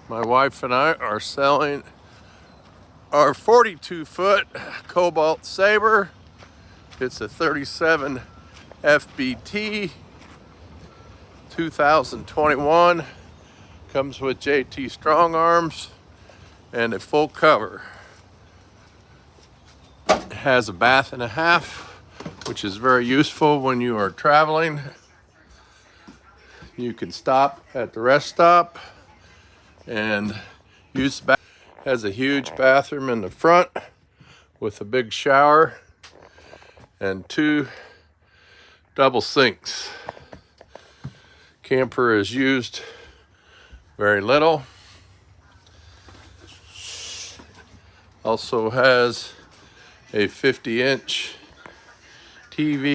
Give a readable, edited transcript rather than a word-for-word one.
My wife and I are selling our 42-foot Cobalt Sabre. It's a 37 FBT 2021. Comes with JT strong arms and a full cover. It has a bath and a half, which is very useful when you are traveling. You can stop at the rest stop and use the bath. Has a huge bathroom in the front with a big shower and 2 double sinks. Camper is used very little. Also has a 50-inch TV